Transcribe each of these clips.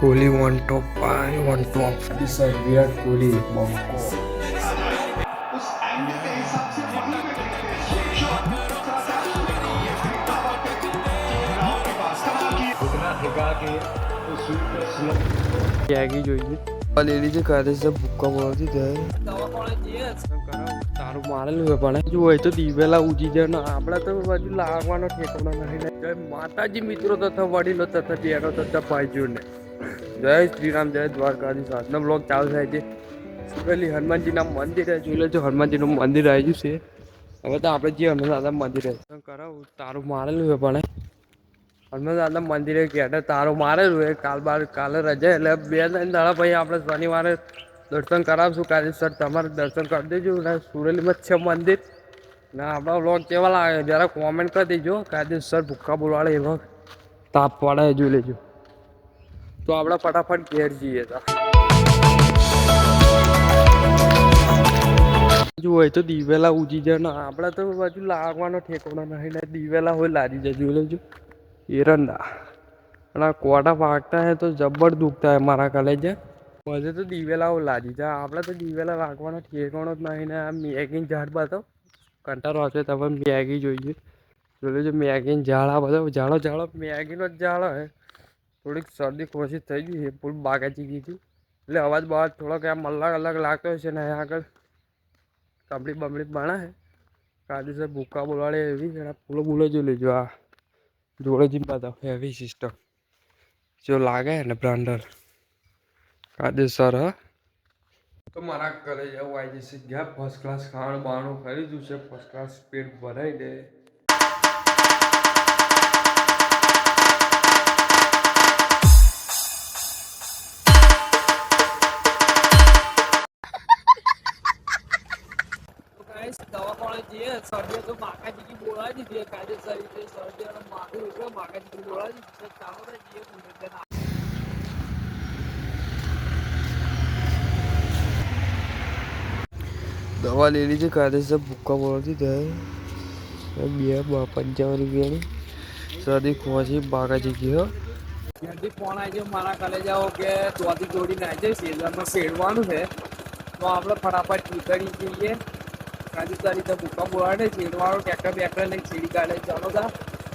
Kohli on top, on top. This is Virat Kohli, Bonko. उस angle के हिसाब से वहीं पे खेलते हैं स्वीप शॉट जरा सा स्पिन को खेलते हैं दावत केएल राहुल के पास कमाल की घुटना ठिका के तो स्वीप पे स्लो ત્યાગી જોઈએ લેડી જે કાઢે છે ભૂક્કા બોલતી જાય તારું મારેલું છે પણ જો હોય તો દિવેલા ઉજી જાય ને આપણે તો બાજુ લાવવાનો ઠેકાણો નહીં જય માતાજી મિત્રો તથા વડીલો તથા બહેનો તથા ભાઈઓને જય શ્રીરામ જય દ્વારકાધીશ. આજનો બ્લોગ ચાલુ થાય છે પેલી હનુમાનજીના મંદિરે જોઈ લેજો. હનુમાનજીનું મંદિર આવી ગયું છે. હવે તો આપણે જે હનુમાન દાદા મંદિરે કરાવું તારું મારેલું છે પણ હનુમાન દાદા મંદિરે ગયા તારું મારેલું છે. કાલે રજા એટલે 2-3 દાડા પછી આપણે શનિવારે દર્શન કરાવશું. કાલે તમારે દર્શન કરી દેજો ને સુરેલીમાં જ છે મંદિર ને આપણા વ્લોગ કેવા લાગે જરા કોમેન્ટ કરી દેજો. કાયદેસર ભૂક્કા બોલવાડે એવા તાપ પડે જોઈ લેજો. તો આપણે ફટાફટ ઘેર જઈએ તા જો હોય તો દિવેલા ઉજી જાય ને આપણે તો બાજુ લાગવાનો ઠેકાણો નહીં ને દિવેલા હોય લાદી જાય જોઈ લેજો. એરંડા અને આ કોટા પાકતા હે તો જબ્બર દુખતા હે મારા કલેજે. બધે તો દિવેલાઓ લાદી જાય આપણે તો દિવેલા રાખવાનો ઠેકાણો જ નહીં ને આ મેગીન ઝાડ બતાવો કંટાળો આવશે તમે મેગી જોઈએ જોઈ લેજો. મેગીન ઝાડ આ બધો ઝાડો મેગીનો જ ઝાડો હે. થોડીક શરદી ખોશી થઈ ગઈ છે ફૂલ બાગાચી ગઈ હતી એટલે અવાજ બવાજ થોડોક આમ અલગ લાગતો હોય છે ને આગળ કમ્પ્લીટ બમ્પ્લીટ બના હે કાયદેસર ભૂક્કા બોલવાડે એવી એના ફૂલો જોઈ લેજો. આ જોડે જ બતાવો હેવી સિસ્ટમ જો લાગે ને બ્રાન્ડર કાયદેસર હ. તો મારા ઘરે જવું આવી જશે ગયા ફર્સ્ટ ક્લાસ ખાવાનું બાણું ખરીદ્યું છે. ફર્સ્ટ ક્લાસ પેટ ભરાઈ દે. દવાખાને જઈએ શરદી તો માકાજી બોલાવી દીધી કાયદેસર રીતે શરદી અને માથું એટલે માકાજી બોલાવી દીધી ચાલો જઈએ દવા લેલી છે કાયદેસર ભૂક્કા બોલતી થાય 255 રૂપિયાની શરદી ખોસી બાકાજી ગયો જલ્દી ફોન આવી ગયો મારા કાલે જાઓ કે ચોથી જોડીને આવી જાય શેરડામાં શેડવાનું છે તો આપણે ફટાફટ નીકળી જઈએ. કાયદેસર રીતે ભૂક્કા બોલાડે શેડવાળો ટ્રેક્ટર બેક્ટર લઈ છેડી કાઢે ચાલો તા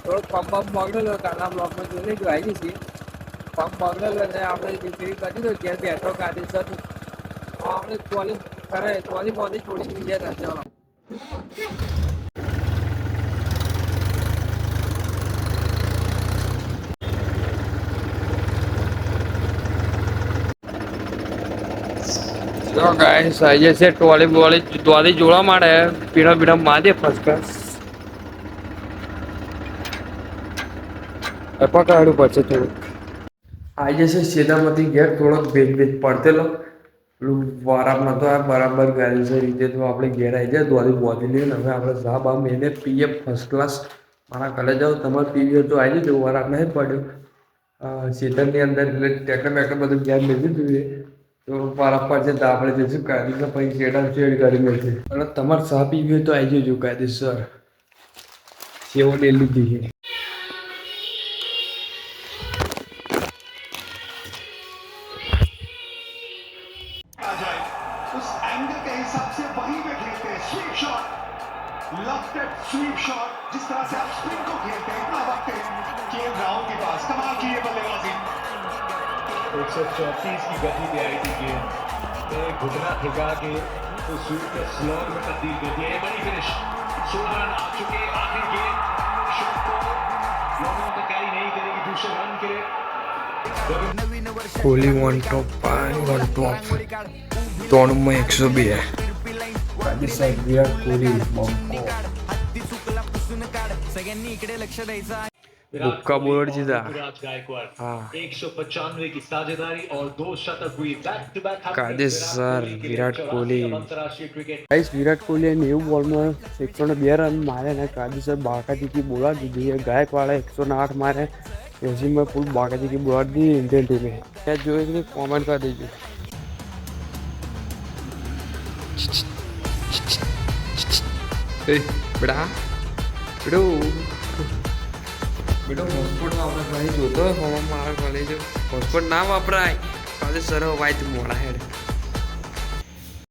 થોડોક પંપ બગડેલો કાલના બ્લોકમાં જોઈ લેજો આવી જઈએ. પંપ બગડેલો અને આપણે રિપેરિંગ કરી દો ઘેર બેઠો કાયદેસર આપણે ચોલી કરે ચોલી બોલી છોડી દીધી હતા ચાલો. તો ગાઈસ આવી જશે ટોલી જોવા મળે પીણા માદે ફર્સ્ટ ક્લાસ પકાડવું પડશે થોડુંક. આવી જશે સેદામાંથી ઘેર થોડોક ભેજ પડતેલો પેલું વારામાં તો આ બરાબર ગાડી છે રીતે તો આપણે ઘેર આવી જાય દોરી બોધી લઈને હવે આપણે સાહેબ આમ એને પીએ ફર્સ્ટ ક્લાસ. મારા ઘરે જાઓ તમારે પીવીએ તો આવી જજો વારાક નહીં પડ્યો સેતરની અંદર એટલે ટ્રેક્ટર બેક્ટર બધું ઘેર મેળવી જોઈએ તો બરાબર છે તો આપણે જઈશું કાયદેસર પછી શેડા શેડ કરી મળશે અને તમારે ચા પીવી હોય તો આવી જજો કાયદેસર સેવો લઈ લીધી છે. उस एंगल के हिसाब से वहीं पे खेलते हैं sweep shot left sweep shot जिस तरह से आप स्पिन को खेलते हैं दावत केएल राहुल के पास कमाल की ये बल्लेबाजी 134 की गति पे आई थी गेंद घुटना ठिका के तो स्वीप पे स्लोअर में तब्दील कर दिया. ये बड़ी फिनिश 16 रन आ चुके आखिरी गेंद शॉट को लोगों को कैरी नहीं करेगी दूसरे रन के કોહલી ઓન ટોપ 3 માં 102 કાયદેસર વિરાટ કોહલી બંકો ભૂક્કા બોલડ જીતા. हाँ 195 की साझेदारी और 2 शतक हुई बैक टू बैक કાયદેસર વિરાટ કોહલી ગાઈસ વિરાટ કોહલીએ 90 બોલમાં 102 રન મારે ને કાયદેસર બાકાજી की बोला दीदी है. गायकवाड़ 108 मारे ऐसी में फुल बाकाजी की बोला दी इंडियन टीम में क्या जो है कमेंट कर दीजिए. बेटा बेटो બેટો હોસ્પોટ વાપરે ભાઈ જોતો હવા મારા કોલેજ હોસ્પોટ ના વાપરાય કાલે સર વાય તું મોડા હેડ